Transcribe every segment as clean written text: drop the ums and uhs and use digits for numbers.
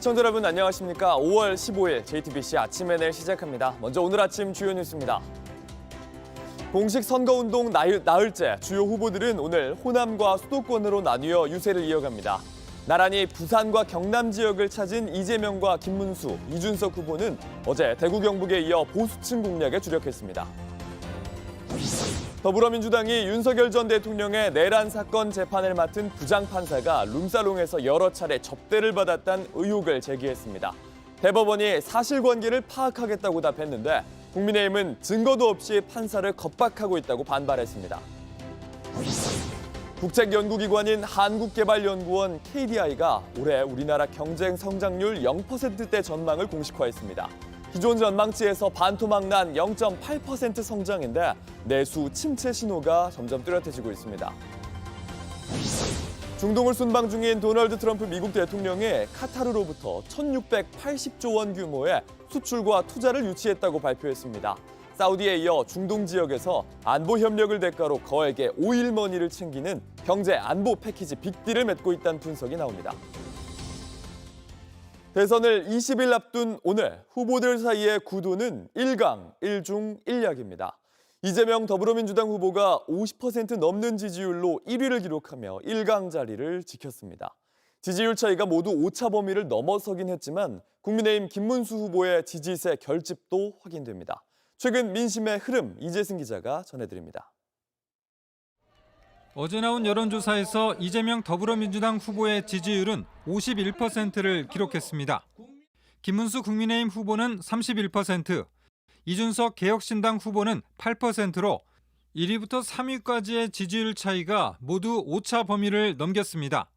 시청자 여러분 안녕하십니까? 5월 15일 JTBC 아침 NL 시작합니다. 먼저 오늘 아침 주요 뉴스입니다. 공식 선거운동 나흘째 주요 후보들은 오늘 호남과 수도권으로 나뉘어 유세를 이어갑니다. 나란히 부산과 경남 지역을 찾은 이재명과 김문수, 이준석 후보는 어제 대구 경북에 이어 보수층 공략에 주력했습니다. 더불어민주당이 윤석열 전 대통령의 내란 사건 재판을 맡은 부장판사가 룸사롱에서 여러 차례 접대를 받았다는 의혹을 제기했습니다. 대법원이 사실관계를 파악하겠다고 답했는데 국민의힘은 증거도 없이 판사를 겁박하고 있다고 반발했습니다. 국책연구기관인 한국개발연구원 KDI가 올해 우리나라 경쟁 성장률 0%대 전망을 공식화했습니다. 기존 전망치에서 반토막 난 0.8% 성장인데 내수 침체 신호가 점점 뚜렷해지고 있습니다. 중동을 순방 중인 도널드 트럼프 미국 대통령이 카타르로부터 1,680조 원 규모의 수출과 투자를 유치했다고 발표했습니다. 사우디에 이어 중동 지역에서 안보 협력을 대가로 거액의 오일머니를 챙기는 경제 안보 패키지 빅딜을 맺고 있다는 분석이 나옵니다. 대선을 20일 앞둔 오늘 후보들 사이의 구도는 1강 1중 1약입니다. 이재명 더불어민주당 후보가 50% 넘는 지지율로 1위를 기록하며 1강 자리를 지켰습니다. 지지율 차이가 모두 오차 범위를 넘어서긴 했지만 국민의힘 김문수 후보의 지지세 결집도 확인됩니다. 최근 민심의 흐름 이재승 기자가 전해드립니다. 어제 나온 여론조사에서 이재명 더불어민주당 후보의 지지율은 51%를 기록했습니다. 김문수 국민의힘 후보는 31%, 이준석 개혁신당 후보는 8%로 1위부터 3위까지의 지지율 차이가 모두 오차 범위를 넘겼습니다.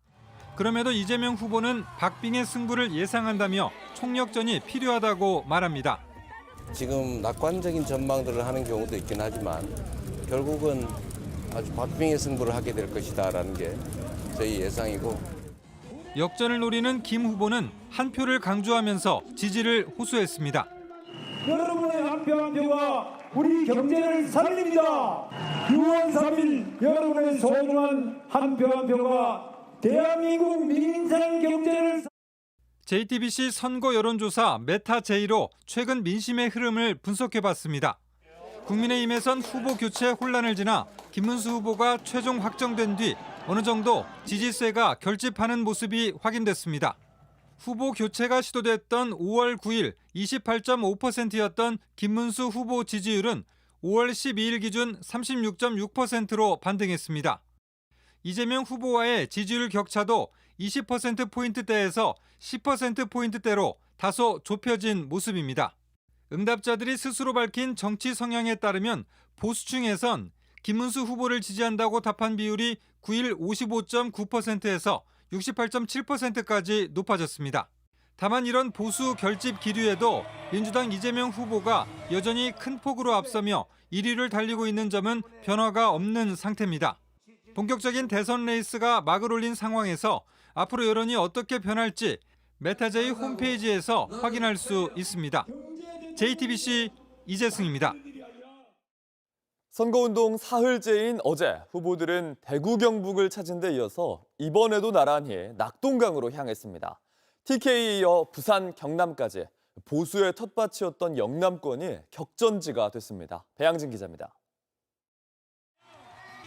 그럼에도 이재명 후보는 박빙의 승부를 예상한다며 총력전이 필요하다고 말합니다. 지금 낙관적인 전망들을 하는 경우도 있긴 하지만 결국은 아주 박빙의 승부를 하게 될 것이다라는 게 저희 예상이고. 역전을 노리는 김 후보는 한 표를 강조하면서 지지를 호소했습니다. 여러분의 한 표 한 표가 우리 경제를 살립니다. 6월 3일 여러분의 소중한 한 표 한 표가 대한민국 민생 경제를 JTBC 선거 여론조사 메타제이로 최근 민심의 흐름을 분석해봤습니다. 국민의힘에선 후보 교체 혼란을 지나 김문수 후보가 최종 확정된 뒤 어느 정도 지지세가 결집하는 모습이 확인됐습니다. 후보 교체가 시도됐던 5월 9일 28.5%였던 김문수 후보 지지율은 5월 12일 기준 36.6%로 반등했습니다. 이재명 후보와의 지지율 격차도 20%포인트대에서 10%포인트대로 다소 좁혀진 모습입니다. 응답자들이 스스로 밝힌 정치 성향에 따르면 보수층에선 김문수 후보를 지지한다고 답한 비율이 9일 55.9%에서 68.7%까지 높아졌습니다. 다만 이런 보수 결집 기류에도 민주당 이재명 후보가 여전히 큰 폭으로 앞서며 1위를 달리고 있는 점은 변화가 없는 상태입니다. 본격적인 대선 레이스가 막을 올린 상황에서 앞으로 여론이 어떻게 변할지 메타제이 홈페이지에서 확인할 수 있습니다. JTBC 이재승입니다. 선거운동 사흘째인 어제 후보들은 대구 경북을 찾은 데 이어서 이번에도 나란히 낙동강으로 향했습니다. TK에 이어 부산 경남까지 보수의 텃밭이었던 영남권이 격전지가 됐습니다. 배양진 기자입니다.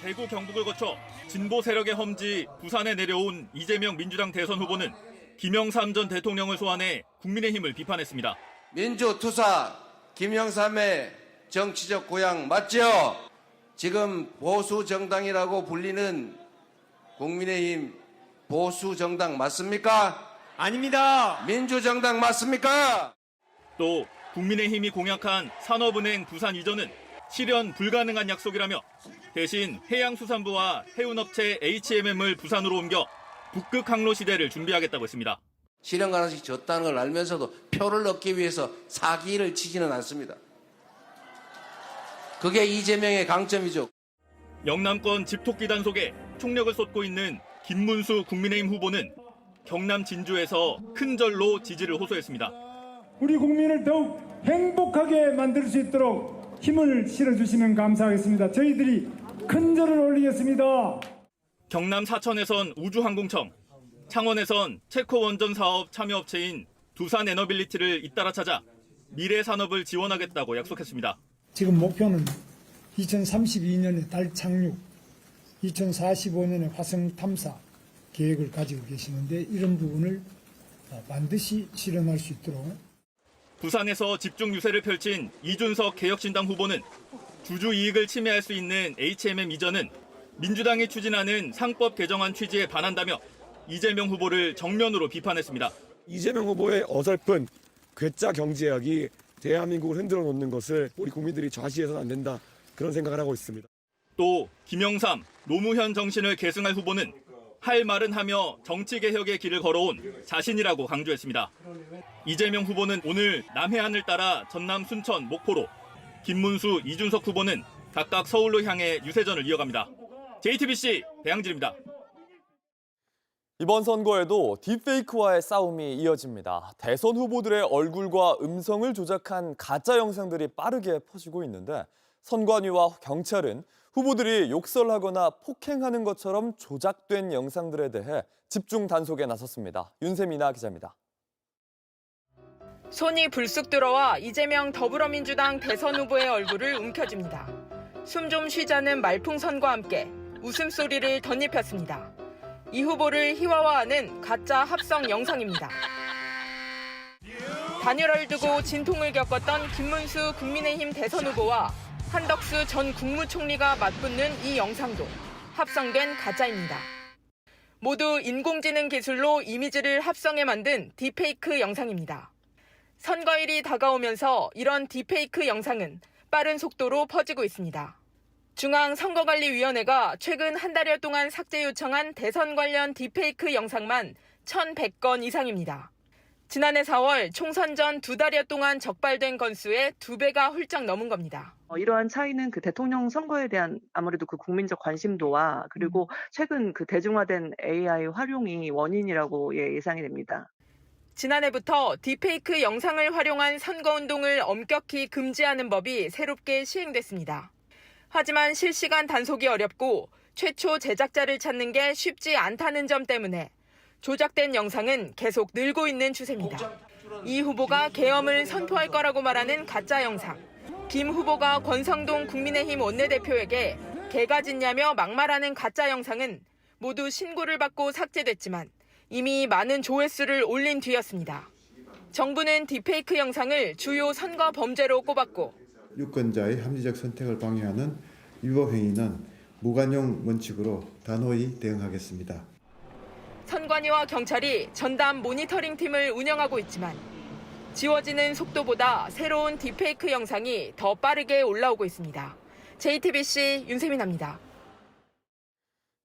대구 경북을 거쳐 진보 세력의 험지 부산에 내려온 이재명 민주당 대선 후보는 김영삼 전 대통령을 소환해 국민의힘을 비판했습니다. 민주투사 김영삼의 정치적 고향 맞죠? 지금 보수정당이라고 불리는 국민의힘 보수정당 맞습니까? 아닙니다. 민주정당 맞습니까? 또 국민의힘이 공약한 산업은행 부산 이전은 실현 불가능한 약속이라며 대신 해양수산부와 해운업체 HMM을 부산으로 옮겨 북극 항로 시대를 준비하겠다고 했습니다. 실현 가능성이 적다는 걸 알면서도 표를 얻기 위해서 사기를 치지는 않습니다. 그게 이재명의 강점이죠. 영남권 집토끼 단속에 총력을 쏟고 있는 김문수 국민의힘 후보는 경남 진주에서 큰 절로 지지를 호소했습니다. 우리 국민을 더욱 행복하게 만들 수 있도록 힘을 실어주시면 감사하겠습니다. 저희들이 큰 절을 올리겠습니다. 경남 사천에선 우주항공청, 창원에선 체코 원전 사업 참여업체인 두산 에너빌리티를 잇따라 찾아 미래 산업을 지원하겠다고 약속했습니다. 지금 목표는 2032년에 달 착륙, 2045년에 화성 탐사 계획을 가지고 계시는데 이런 부분을 반드시 실현할 수 있도록 부산에서 집중 유세를 펼친 이준석 개혁신당 후보는 주주 이익을 침해할 수 있는 HMM 이전은 민주당이 추진하는 상법 개정안 취지에 반한다며 이재명 후보를 정면으로 비판했습니다. 이재명 후보의 어설픈 괴짜 경제학이 대한민국을 흔들어 놓는 것을 우리 국민들이 좌시해서는 안 된다, 그런 생각을 하고 있습니다. 또 김영삼, 노무현 정신을 계승할 후보는 할 말은 하며 정치개혁의 길을 걸어온 자신이라고 강조했습니다. 이재명 후보는 오늘 남해안을 따라 전남 순천, 목포로, 김문수, 이준석 후보는 각각 서울로 향해 유세전을 이어갑니다. JTBC 배양진입니다. 이번 선거에도 딥페이크와의 싸움이 이어집니다. 대선 후보들의 얼굴과 음성을 조작한 가짜 영상들이 빠르게 퍼지고 있는데 선관위와 경찰은 후보들이 욕설하거나 폭행하는 것처럼 조작된 영상들에 대해 집중 단속에 나섰습니다. 윤세미나 기자입니다. 손이 불쑥 들어와 이재명 더불어민주당 대선 후보의 얼굴을 움켜쥡니다. 숨 좀 쉬자는 말풍선과 함께 웃음소리를 덧입혔습니다. 이 후보를 희화화하는 가짜 합성 영상입니다. 단열을 두고 진통을 겪었던 김문수 국민의힘 대선 후보와 한덕수 전 국무총리가 맞붙는 이 영상도 합성된 가짜입니다. 모두 인공지능 기술로 이미지를 합성해 만든 딥페이크 영상입니다. 선거일이 다가오면서 이런 딥페이크 영상은 빠른 속도로 퍼지고 있습니다. 중앙선거관리위원회가 최근 한 달여 동안 삭제 요청한 대선 관련 딥페이크 영상만 1,100건 이상입니다. 지난해 4월 총선 전 2달여 동안 적발된 건수의 2배가 훌쩍 넘은 겁니다. 이러한 차이는 그 대통령 선거에 대한 아무래도 그 국민적 관심도와 그리고 최근 그 대중화된 AI 활용이 원인이라고 예상이 됩니다. 지난해부터 딥페이크 영상을 활용한 선거운동을 엄격히 금지하는 법이 새롭게 시행됐습니다. 하지만 실시간 단속이 어렵고 최초 제작자를 찾는 게 쉽지 않다는 점 때문에 조작된 영상은 계속 늘고 있는 추세입니다. 이 후보가 계엄을 선포할 거라고 말하는 가짜 영상, 김 후보가 권성동 국민의힘 원내대표에게 개가 짖냐며 막말하는 가짜 영상은 모두 신고를 받고 삭제됐지만 이미 많은 조회수를 올린 뒤였습니다. 정부는 딥페이크 영상을 주요 선거 범죄로 꼽았고 유권자의 합리적 선택을 방해하는 위법 행위는 무관용 원칙으로 단호히 대응하겠습니다. 선관위와 경찰이 전담 모니터링 팀을 운영하고 있지만 지워지는 속도보다 새로운 딥페이크 영상이 더 빠르게 올라오고 있습니다. JTBC 윤세민입니다.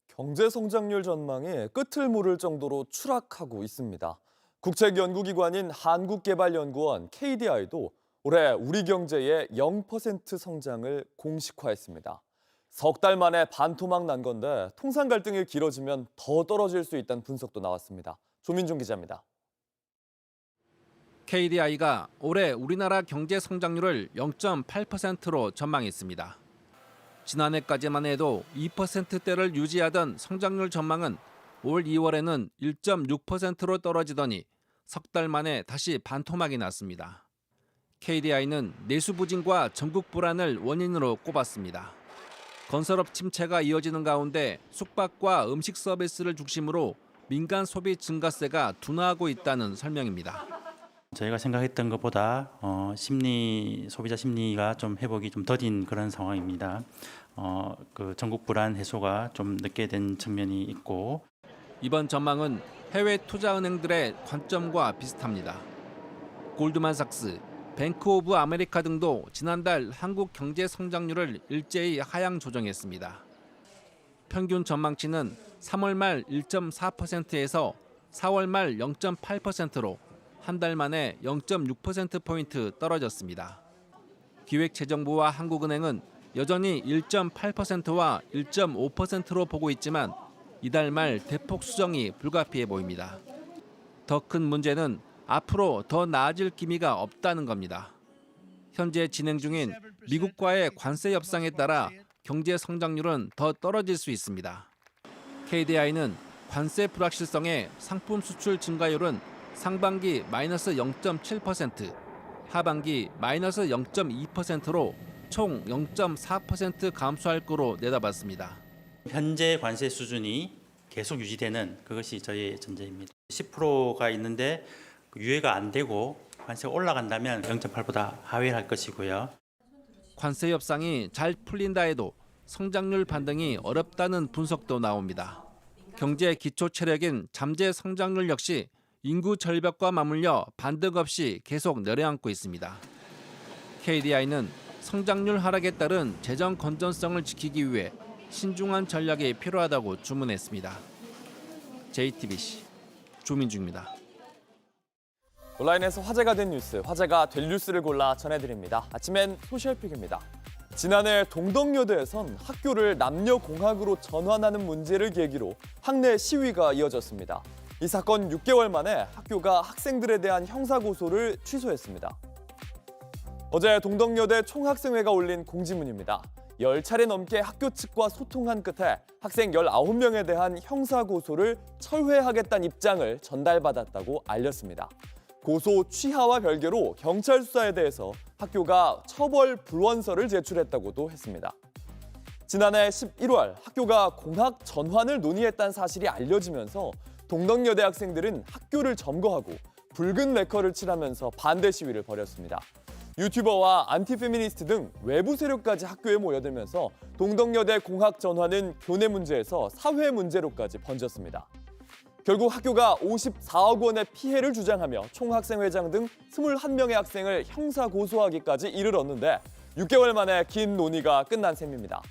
경제 성장률 전망이 끝을 모를 정도로 추락하고 있습니다. 국책연구기관인 한국개발연구원 KDI도 올해 우리 경제의 0% 성장을 공식화했습니다. 석 달 만에 반토막 난 건데 통상 갈등이 길어지면 더 떨어질 수 있다는 분석도 나왔습니다. 조민중 기자입니다. KDI가 올해 우리나라 경제 성장률을 0.8%로 전망했습니다. 지난해까지만 해도 2%대를 유지하던 성장률 전망은 올 2월에는 1.6%로 떨어지더니 석 달 만에 다시 반토막이 났습니다. KDI는 내수 부진과 전국 불안을 원인으로 꼽았습니다. 건설업 침체가 이어지는 가운데 숙박과 음식 서비스를 중심으로 민간 소비 증가세가 둔화하고 있다는 설명입니다. 저희가 생각했던 것보다 소비자 심리가 좀 회복이 좀 더딘 그런 상황입니다. 그 전국 불안 해소가 좀 늦게 된 측면이 있고 이번 전망은 해외 투자은행들의 관점과 비슷합니다. 골드만삭스, 뱅크 오브 아메리카 등도 지난달 한국 경제 성장률을 일제히 하향 조정했습니다. 평균 전망치는 3월 말 1.4%에서 4월 말 0.8%로 한 달 만에 0.6%포인트 떨어졌습니다. 기획재정부와 한국은행은 여전히 1.8%와 1.5%로 보고 있지만 이달 말 대폭 수정이 불가피해 보입니다. 더 큰 문제는 앞으로 더 나아질 기미가 없다는 겁니다. 현재 진행 중인 미국과의 관세 협상에 따라 경제 성장률은 더 떨어질 수 있습니다. KDI는 관세 불확실성에 상품 수출 증가율은 상반기 마이너스 0.7%, 하반기 마이너스 0.2%로 총 0.4% 감소할 거로 내다봤습니다. 현재 관세 수준이 계속 유지되는 그것이 저희의 전제입니다. 10%가 있는데 유예가 안 되고 관세가 올라간다면 0.8보다 하회를 할 것이고요. 관세 협상이 잘 풀린다 해도 성장률 반등이 어렵다는 분석도 나옵니다. 경제 기초 체력인 잠재 성장률 역시 인구 절벽과 맞물려 반등 없이 계속 내려앉고 있습니다. KDI는 성장률 하락에 따른 재정 건전성을 지키기 위해 신중한 전략이 필요하다고 주문했습니다. JTBC 조민주입니다. 온라인에서 화제가 된 뉴스, 화제가 될 뉴스를 골라 전해드립니다. 아침엔 소셜픽입니다. 지난해 동덕여대에선 학교를 남녀공학으로 전환하는 문제를 계기로 학내 시위가 이어졌습니다. 이 사건 6개월 만에 학교가 학생들에 대한 형사고소를 취소했습니다. 어제 동덕여대 총학생회가 올린 공지문입니다. 10차례 넘게 학교 측과 소통한 끝에 학생 19명에 대한 형사고소를 철회하겠다는 입장을 전달받았다고 알렸습니다. 고소 취하와 별개로 경찰 수사에 대해서 학교가 처벌 불원서를 제출했다고도 했습니다. 지난해 11월 학교가 공학 전환을 논의했다는 사실이 알려지면서 동덕여대 학생들은 학교를 점거하고 붉은 레커를 칠하면서 반대 시위를 벌였습니다. 유튜버와 안티페미니스트 등 외부 세력까지 학교에 모여들면서 동덕여대 공학 전환은 교내 문제에서 사회 문제로까지 번졌습니다. 결국 학교가 54억 원의 피해를 주장하며 총학생회장 등 21명의 학생을 형사 고소하기까지 이르렀는데 6개월 만에 긴 논의가 끝난 셈입니다.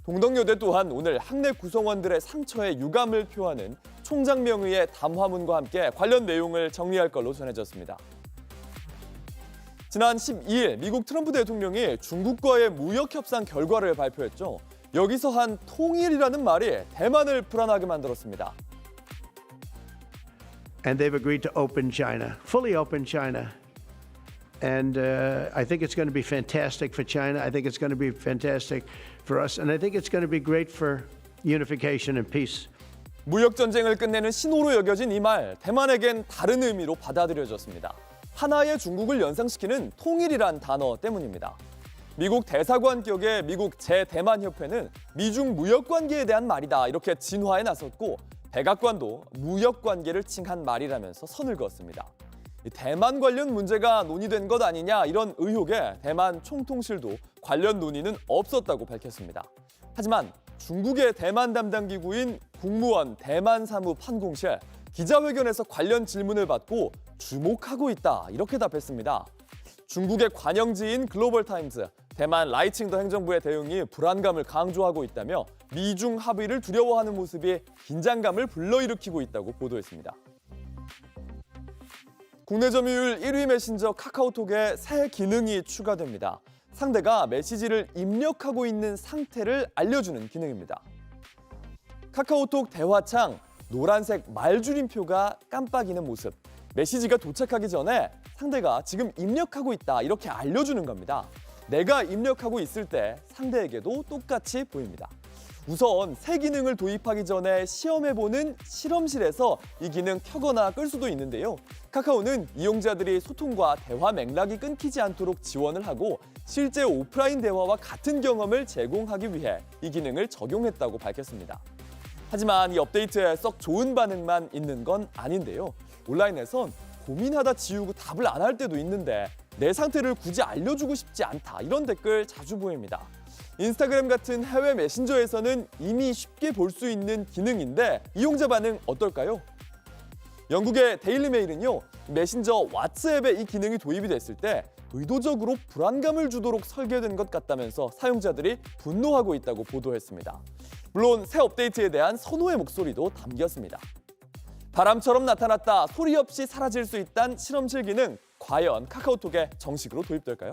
동덕여대 또한 오늘 학내 구성원들의 상처에 유감을 표하는 총장 명의의 담화문과 함께 관련 내용을 정리할 걸로 전해졌습니다. 지난 12일 미국 트럼프 대통령이 중국과의 무역 협상 결과를 발표했죠. 여기서 한 통일이라는 말이 대만을 불안하게 만들었습니다. And they've agreed to open China, fully open China. And I think it's going to be fantastic for China. I think it's going to be fantastic for us. And I think it's going to be great for unification and peace. 무역 전쟁을 끝내는 신호로 여겨진 이 말, 대만에겐 다른 의미로 받아들여졌습니다. 하나의 중국을 연상시키는 통일이란 단어 때문입니다. 미국 대사관 격의 미국 제대만협회는 미중 무역 관계에 대한 말이다 이렇게 진화에 나섰고 백악관도 무역 관계를 칭한 말이라면서 선을 그었습니다. 대만 관련 문제가 논의된 것 아니냐 이런 의혹에 대만 총통실도 관련 논의는 없었다고 밝혔습니다. 하지만 중국의 대만 담당 기구인 국무원 대만 사무 판공실 기자회견에서 관련 질문을 받고 주목하고 있다 이렇게 답했습니다. 중국의 관영지인 글로벌타임즈, 대만 라이칭더 행정부의 대응이 불안감을 강조하고 있다며 미중 합의를 두려워하는 모습이 긴장감을 불러일으키고 있다고 보도했습니다. 국내 점유율 1위 메신저 카카오톡에 새 기능이 추가됩니다. 상대가 메시지를 입력하고 있는 상태를 알려주는 기능입니다. 카카오톡 대화창 노란색 말줄임표가 깜빡이는 모습. 메시지가 도착하기 전에 상대가 지금 입력하고 있다 이렇게 알려주는 겁니다. 내가 입력하고 있을 때 상대에게도 똑같이 보입니다. 우선 새 기능을 도입하기 전에 시험해보는 실험실에서 이 기능 켜거나 끌 수도 있는데요. 카카오는 이용자들이 소통과 대화 맥락이 끊기지 않도록 지원을 하고 실제 오프라인 대화와 같은 경험을 제공하기 위해 이 기능을 적용했다고 밝혔습니다. 하지만 이 업데이트에 썩 좋은 반응만 있는 건 아닌데요. 온라인에선 고민하다 지우고 답을 안 할 때도 있는데 내 상태를 굳이 알려주고 싶지 않다 이런 댓글 자주 보입니다. 인스타그램 같은 해외 메신저에서는 이미 쉽게 볼 수 있는 기능인데 이용자 반응 어떨까요? 영국의 데일리 메일은요, 메신저 왓츠앱에 이 기능이 도입이 됐을 때 의도적으로 불안감을 주도록 설계된 것 같다면서 사용자들이 분노하고 있다고 보도했습니다. 물론 새 업데이트에 대한 선호의 목소리도 담겼습니다. 바람처럼 나타났다 소리 없이 사라질 수 있다는 실험실 기능, 과연 카카오톡에 정식으로 도입될까요?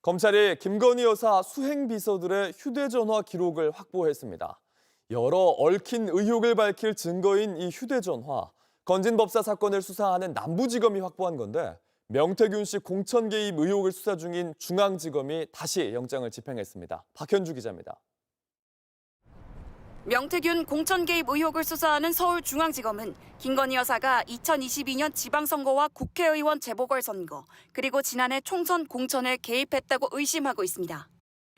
검찰이 김건희 여사 수행 비서들의 휴대전화 기록을 확보했습니다. 여러 얽힌 의혹을 밝힐 증거인 이 휴대전화. 건진법사 사건을 수사하는 남부지검이 확보한 건데 명태균 씨 공천 개입 의혹을 수사 중인 중앙지검이 다시 영장을 집행했습니다. 박현주 기자입니다. 명태균 공천 개입 의혹을 수사하는 서울중앙지검은 김건희 여사가 2022년 지방선거와 국회의원 재보궐선거 그리고 지난해 총선 공천에 개입했다고 의심하고 있습니다.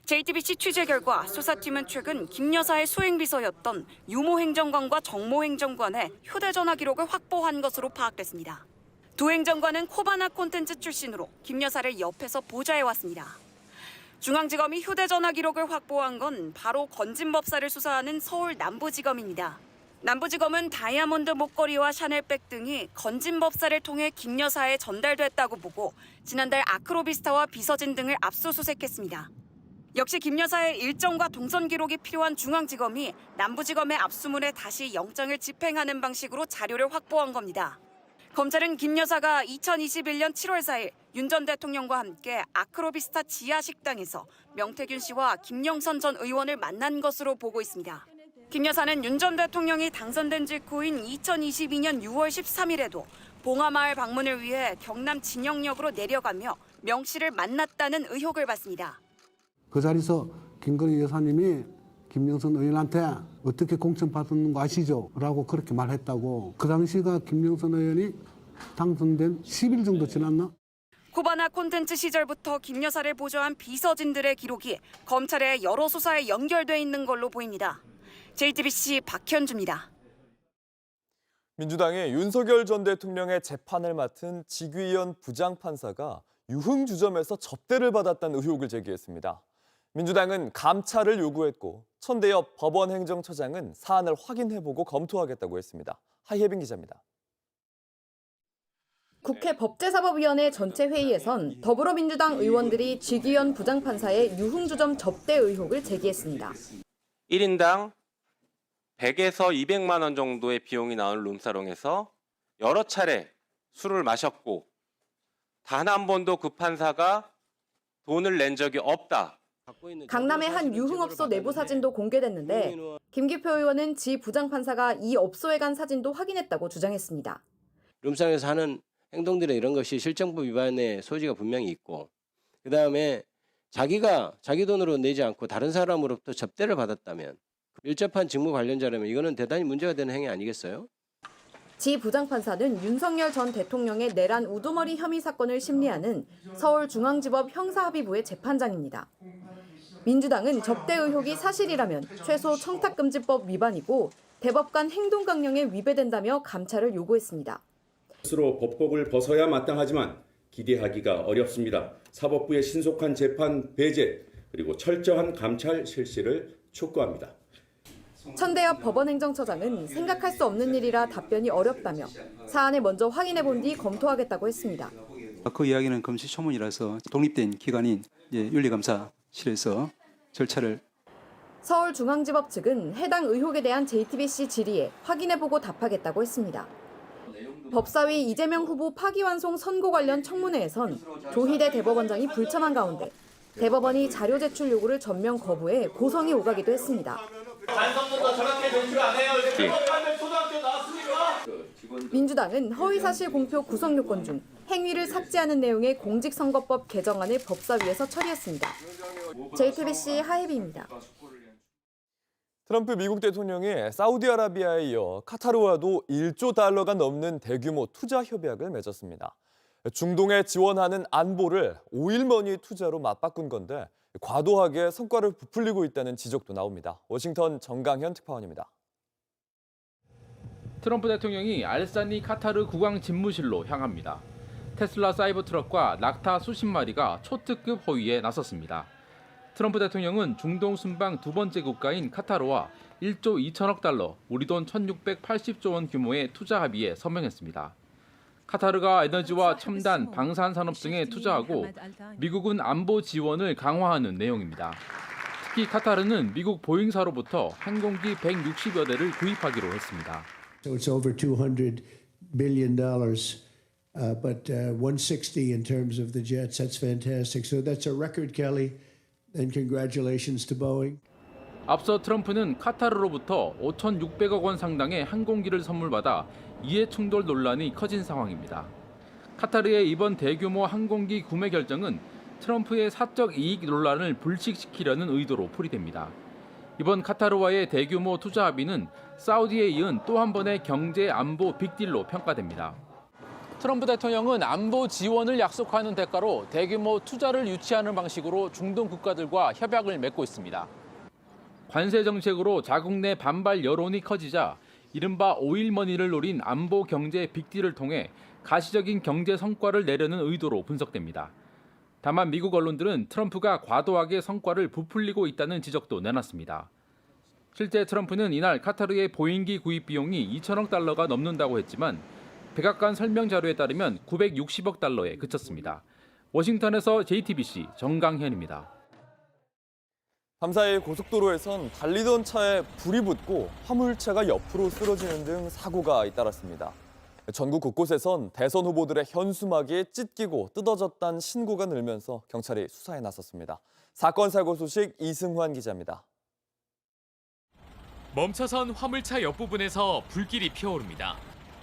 JTBC 취재 결과 수사팀은 최근 김 여사의 수행비서였던 유모 행정관과 정모 행정관의 휴대전화 기록을 확보한 것으로 파악됐습니다. 두 행정관은 코바나 콘텐츠 출신으로 김 여사를 옆에서 보좌해왔습니다. 중앙지검이 휴대전화 기록을 확보한 건 바로 건진법사를 수사하는 서울 남부지검입니다. 남부지검은 다이아몬드 목걸이와 샤넬백 등이 건진법사를 통해 김 여사에 전달됐다고 보고 지난달 아크로비스타와 비서진 등을 압수수색했습니다. 역시 김 여사의 일정과 동선 기록이 필요한 중앙지검이 남부지검의 압수문에 다시 영장을 집행하는 방식으로 자료를 확보한 겁니다. 검찰은 김 여사가 2021년 7월 4일 윤 전 대통령과 함께 아크로비스타 지하식당에서 명태균 씨와 김영선 전 의원을 만난 것으로 보고 있습니다. 김 여사는 윤 전 대통령이 당선된 직후인 2022년 6월 13일에도 봉하마을 방문을 위해 경남 진영역으로 내려가며 명 씨를 만났다는 의혹을 받습니다. 그 자리에서 김건희 여사님이 김영선 의원한테 어떻게 공천 받는 거 아시죠? 라고 그렇게 말했다고. 그 당시가 김영선 의원이 당선된 10일 정도 지났나? 코바나 콘텐츠 시절부터 김 여사를 보좌한 비서진들의 기록이 검찰의 여러 수사에 연결돼 있는 걸로 보입니다. JTBC 박현주입니다. 민주당의 윤석열 전 대통령의 재판을 맡은 지귀현 부장판사가 유흥주점에서 접대를 받았다는 의혹을 제기했습니다. 민주당은 감찰을 요구했고 천대엽 법원행정처장은 사안을 확인해보고 검토하겠다고 했습니다. 하예빈 기자입니다. 국회 법제사법위원회 전체 회의에선 더불어민주당 의원들이 지귀현 부장판사의 유흥주점 접대 의혹을 제기했습니다. 1인당 100에서 200만 원 정도의 비용이 나오는 룸사롱에서 여러 차례 술을 마셨고 단 한 번도 그 판사가 돈을 낸 적이 없다. 강남의 한 유흥업소 내부 사진도 공개됐는데 김기표 의원은 지 부장판사가 이 업소에 간 사진도 확인했다고 주장했습니다. 룸사롱에서 하는 행동들이나 이런 것이 실정법 위반의 소지가 분명히 있고 그다음에 자기가 자기 돈으로 내지 않고 다른 사람으로부터 접대를 받았다면 밀접한 직무 관련자라면 이거는 대단히 문제가 되는 행위 아니겠어요? 지 부장판사는 윤석열 전 대통령의 내란 우두머리 혐의 사건을 심리하는 서울중앙지법 형사합의부의 재판장입니다. 민주당은 접대 의혹이 사실이라면 최소 청탁금지법 위반이고 대법관 행동강령에 위배된다며 감찰을 요구했습니다. 스스로 법법을 벗어야 마땅하지만 기대하기가 어렵습니다. 사법부의 신속한 재판 배제 그리고 철저한 감찰 실시를 촉구합니다. 천대엽 법원행정처장은 생각할 수 없는 일이라 답변이 어렵다며 사안을 먼저 확인해 본 뒤 검토하겠다고 했습니다. 그 이야기는 금시초문이라서 독립된 기관인 윤리감사실에서 절차를. 서울중앙지법 측은 해당 의혹에 대한 JTBC 질의에 확인해보고 답하겠다고 했습니다. 법사위 이재명 후보 파기환송 선고 관련 청문회에선 조희대 대법원장이 불참한 가운데 대법원이 자료 제출 요구를 전면 거부해 고성이 오가기도 했습니다. 단성문도 저렇게 제출 안 해요. 초등학교 나왔습니까? 민주당은 허위사실 공표 구성 요건 중 행위를 삭제하는 내용의 공직선거법 개정안을 법사위에서 처리했습니다. JTBC 하예빈입니다. 트럼프 미국 대통령이 사우디아라비아에 이어 카타르와도 1조 달러가 넘는 대규모 투자 협약을 맺었습니다. 중동에 지원하는 안보를 오일머니 투자로 맞바꾼 건데 과도하게 성과를 부풀리고 있다는 지적도 나옵니다. 워싱턴 정강현 특파원입니다. 트럼프 대통령이 알사니 카타르 국왕 집무실로 향합니다. 테슬라 사이버 트럭과 낙타 수십 마리가 초특급 호위에 나섰습니다. 트럼프 대통령은 중동 순방 두 번째 국가인 카타르와 1조 2천억 달러, 우리 돈 1,680조 원 규모의 투자 합의에 서명했습니다. 카타르가 에너지와 첨단, 방산 산업 등에 투자하고 미국은 안보 지원을 강화하는 내용입니다. 특히 카타르는 미국 보잉사로부터 항공기 160여 대를 구입하기로 했습니다. So it's over $200 billion, but 160 in terms of the jets. That's fantastic. So that's a record, Kelly, and congratulations to Boeing. 앞서 트럼프는 카타르로부터 5,600억 원 상당의 항공기를 선물받아 이해 충돌 논란이 커진 상황입니다. 카타르의 이번 대규모 항공기 구매 결정은 트럼프의 사적 이익 논란을 불식시키려는 의도로 풀이됩니다. 이번 카타르와의 대규모 투자 합의는 사우디에 이은 또 한 번의 경제 안보 빅딜로 평가됩니다. 트럼프 대통령은 안보 지원을 약속하는 대가로 대규모 투자를 유치하는 방식으로 중동 국가들과 협약을 맺고 있습니다. 관세 정책으로 자국 내 반발 여론이 커지자 이른바 오일머니를 노린 안보 경제 빅딜을 통해 가시적인 경제 성과를 내려는 의도로 분석됩니다. 다만 미국 언론들은 트럼프가 과도하게 성과를 부풀리고 있다는 지적도 내놨습니다. 실제 트럼프는 이날 카타르의 보잉기 구입 비용이 2천억 달러가 넘는다고 했지만 백악관 설명 자료에 따르면 960억 달러에 그쳤습니다. 워싱턴에서 JTBC 정강현입니다. 밤사이 고속도로에선 달리던 차에 불이 붙고 화물차가 옆으로 쓰러지는 등 사고가 잇따랐습니다. 전국 곳곳에선 대선 후보들의 현수막이 찢기고 뜯어졌다는 신고가 늘면서 경찰이 수사에 나섰습니다. 사건 사고 소식 이승환 기자입니다. 멈춰선 화물차 옆부분에서 불길이 피어오릅니다.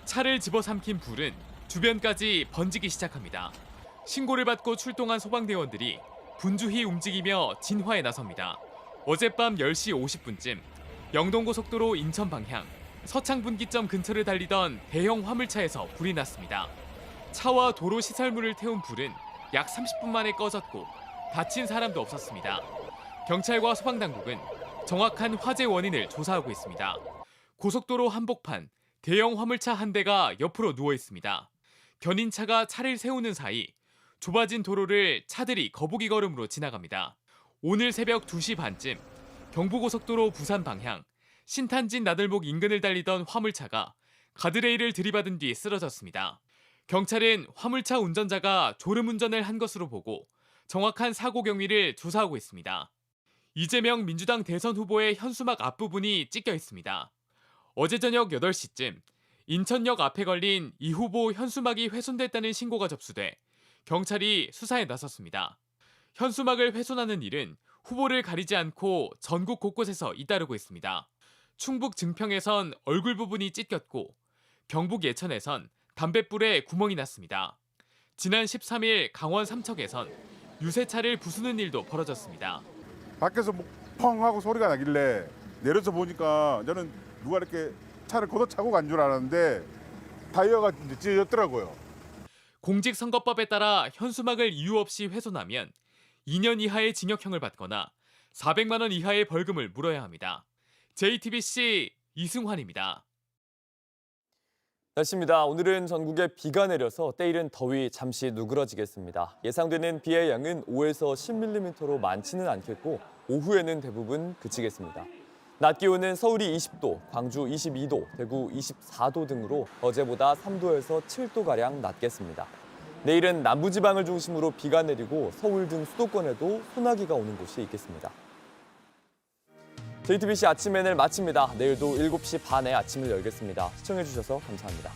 차를 집어삼킨 불은 주변까지 번지기 시작합니다. 신고를 받고 출동한 소방대원들이 분주히 움직이며 진화에 나섭니다. 어젯밤 10시 50분쯤 영동고속도로 인천 방향 서창분기점 근처를 달리던 대형 화물차에서 불이 났습니다. 차와 도로 시설물을 태운 불은 약 30분 만에 꺼졌고 다친 사람도 없었습니다. 경찰과 소방당국은 정확한 화재 원인을 조사하고 있습니다. 고속도로 한복판 대형 화물차 한 대가 옆으로 누워 있습니다. 견인차가 차를 세우는 사이 좁아진 도로를 차들이 거북이 걸음으로 지나갑니다. 오늘 새벽 2시 반쯤 경부고속도로 부산 방향 신탄진 나들목 인근을 달리던 화물차가 가드레일을 들이받은 뒤 쓰러졌습니다. 경찰은 화물차 운전자가 졸음운전을 한 것으로 보고 정확한 사고 경위를 조사하고 있습니다. 이재명 민주당 대선 후보의 현수막 앞부분이 찢겨 있습니다. 어제 저녁 8시쯤 인천역 앞에 걸린 이 후보 현수막이 훼손됐다는 신고가 접수돼 경찰이 수사에 나섰습니다. 현수막을 훼손하는 일은 후보를 가리지 않고 전국 곳곳에서 잇따르고 있습니다. 충북 증평에선 얼굴 부분이 찢겼고 경북 예천에선 담뱃불에 구멍이 났습니다. 지난 13일 강원 삼척에선 유세차를 부수는 일도 벌어졌습니다. 밖에서 펑 하고 소리가 나길래 내려서 보니까 저는 누가 이렇게 차를 걷어차고 간 줄 알았는데 타이어가 찢어졌더라고요. 공직선거법에 따라 현수막을 이유 없이 훼손하면 2년 이하의 징역형을 받거나 400만 원 이하의 벌금을 물어야 합니다. JTBC 이승환입니다. 날씨입니다. 오늘은 전국에 비가 내려서 때이른 더위 잠시 누그러지겠습니다. 예상되는 비의 양은 5에서 10mm로 많지는 않겠고 오후에는 대부분 그치겠습니다. 낮 기온은 서울이 20도, 광주 22도, 대구 24도 등으로 어제보다 3도에서 7도가량 낮겠습니다. 내일은 남부지방을 중심으로 비가 내리고 서울 등 수도권에도 소나기가 오는 곳이 있겠습니다. JTBC 아침 NL 마칩니다. 내일도 7시 반에 아침을 열겠습니다. 시청해주셔서 감사합니다.